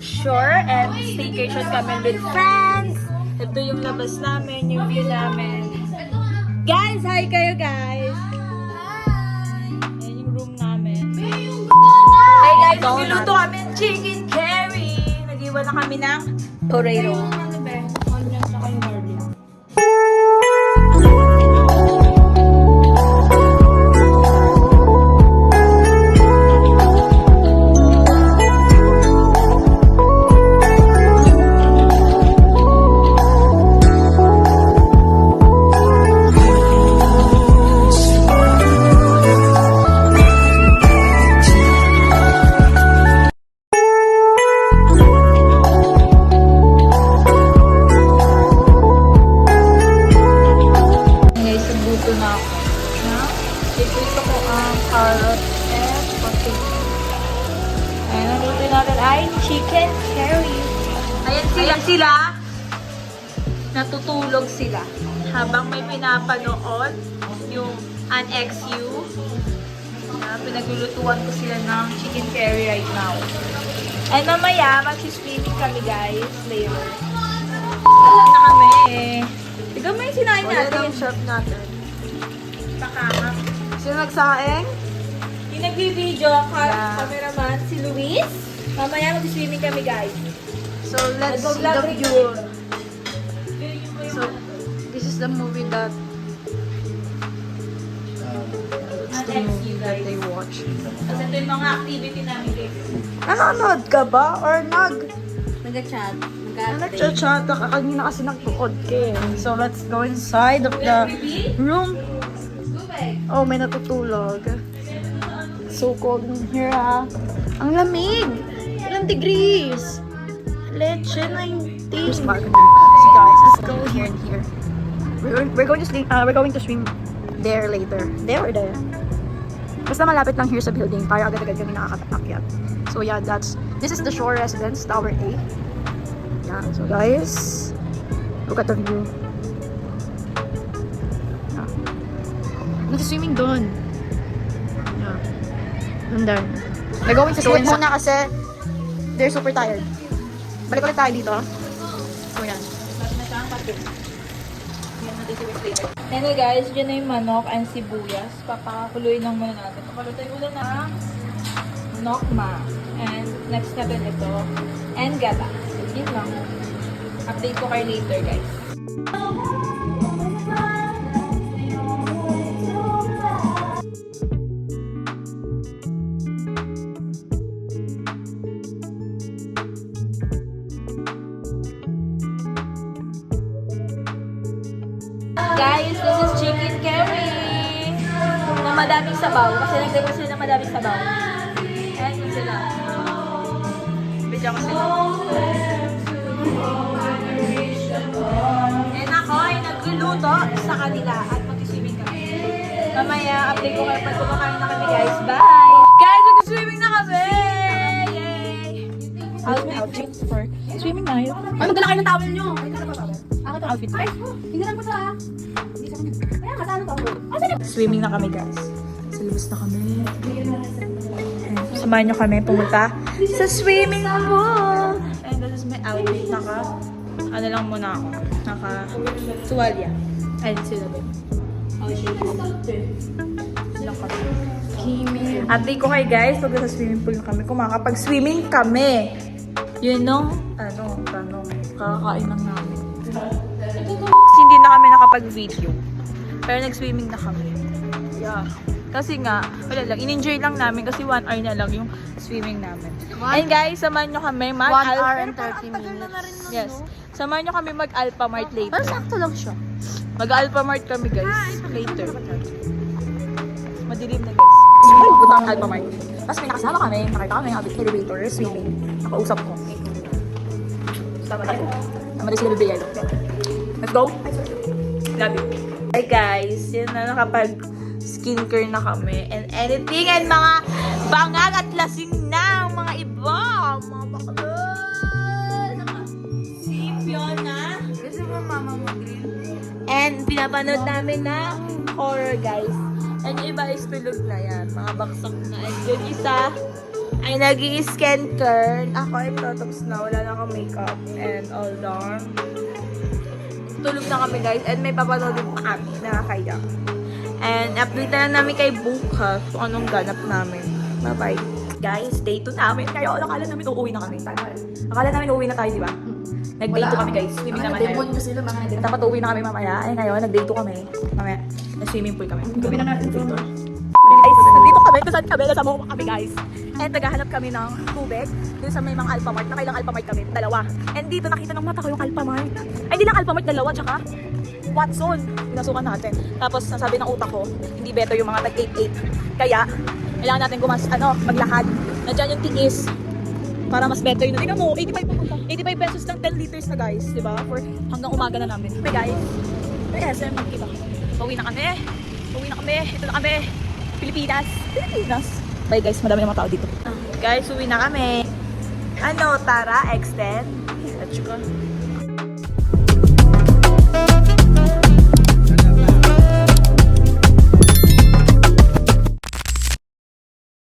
shore and staycation kami with friends. Ito yung labas namin, yung view namin. Guys, hi kayo guys! Ayan yung room namin. Hey guys, niluto kami ng chicken curry. Nag-iwan na kami ng potato. Ito ko ang carrot and potato. Ayan, ang luto natin ay chicken curry. Ayan sila. Natutulog sila. Habang may pinapanood yung an XU. Pinaglulutuan ko sila ng chicken curry right now. And mamaya, magsiswimming kami guys. Later. Wala na kami eh. Tignan mo yung sinain natin. Wala yung shop natin. Pakaka. Sino nagsaing? Yung nag-video, cameraman, si Luis. Mamaya mag-swimming kami, guys. So, let's see the view. So, this is the movie that guys. they watch. Kasi ito yung mga activity namin, guys. Nanonood ka ba? Or Nag-chat. nag-chat ka? Kanina kasi nagtukod ka eh. So, let's go inside of the room. Oh, may natutulog. So cold in here, ah. Ang lamig! Ilang degrees? Leche, 19. So guys, let's go here and here. We're going to sleep, we're going to swim there later. There or there? Basta malapit lang here sa building para agad-agad kami nakakatakyat. So yeah, this is the shore residence, Tower A. Yeah, so guys, look at the view. Nag-swimming doon. Yeah. Doon there. We're going to swim muna kasi they're super tired. Balik ulit tayo dito. So yan. Anyway guys, dyan na yung manok and sibuyas. Papakuluin lang muna natin. Papalutin muna ng nokma. And next natin ito. And gata. Yun lang. Update ko kayo later guys. Guys, this is chicken curry na madaming sabaw. Kasi nagdagdag sila na madaming sabaw. Ayan yun sila. Bidya ko sila. And ako ay nagluluto sa kanila at mag-swimming kami. Mamaya, update ko kayo pag kumakain na kami guys. Bye! Guys, mag-swimming na kami! Yay! Outfit for swimming na yun. Ay, magdala kayo ng towel nyo! Ako to outfit. Ay, hindi lang ko sa... Swimming na kami guys. Sa labas na kami. And samahan nyo kami pumunta sa swimming pool. And this is my outfit. Ano lang muna ako. Tuwalya. Ayun sila ba? Lang kami. Update ko kayo guys. Pag sa swimming pool na kami. Kung makakapag-swimming kami. Yun nung, kakakain lang namin. Hindi na kami nakapag-video. Pero nag-swimming na kami. Yeah. Kasi nga, wala lang. In-enjoy lang namin kasi 1 hour na lang yung swimming namin. And guys, samahan nyo kami 1 hour and 30 minutes. Yes. Samahan nyo kami mag-Alphamart later. Pero sakto lang siya. Mag-Alphamart kami guys. Later. Madilim na guys. Punta ang Alphamart. Tapos may nakasama kami. Nakita kami ng elevator, swimming. Nakausap ko. Tama tayo. Namatay sila bibigay. Let's go. Love you. Hi guys, yun na nakapag-skincare na kami and anything and mga bangag at lasing na ang mga iba. Mga bakla. Si Fiona. Gusto mo mama mo grill? And pinapanood namin na horror guys. And yung iba is tulog na yan. Mga baksak na. And yung isa ay nag-i-scan turn. Ako ito, tapos na. Wala na akong makeup and all done. Tulog na kami guys and may papanoodin pa kami. Nakakaya. And update na lang namin kay bukas kung anong ganap namin. Bye-bye. Guys, day 2 namin. Kaya akala namin uuwi na kami. Akala namin uuwi na tayo, di ba? Nag-day 2 kami guys. Swimming naman tayo. Dapat uuwi na kami mamaya. Ay ngayon, nag-day 2 kami. Mamaya, nag-swimming pool kami. Gabi na natin dito. Guys, nandito kami. Kung saan kami? Nasa Momo kami guys. And naghahanap kami ng tubig. Dun sa may mga Alphamart. Nakailang Alphamart kami. 2. And dito nakita ng mata ko yung Alphamart. Ay, hindi lang Alphamart, 2. Tsaka Watson. Pinasukan natin. Tapos nasabi ng utak ko, hindi better yung mga tag-8-8. Kaya, kailangan natin maglakad. Nandiyan yung tiis. Para mas better yun. Tingnan mo, 85 pesos lang 10 liters na guys. Diba? For hanggang umaga na namin. Okay guys. SM, magkiba. Pauwi na kami. Ito na kami. Pilipinas. Bye guys, madami na mga tao dito. Guys, uwi na kami. Tara, extend. At saka,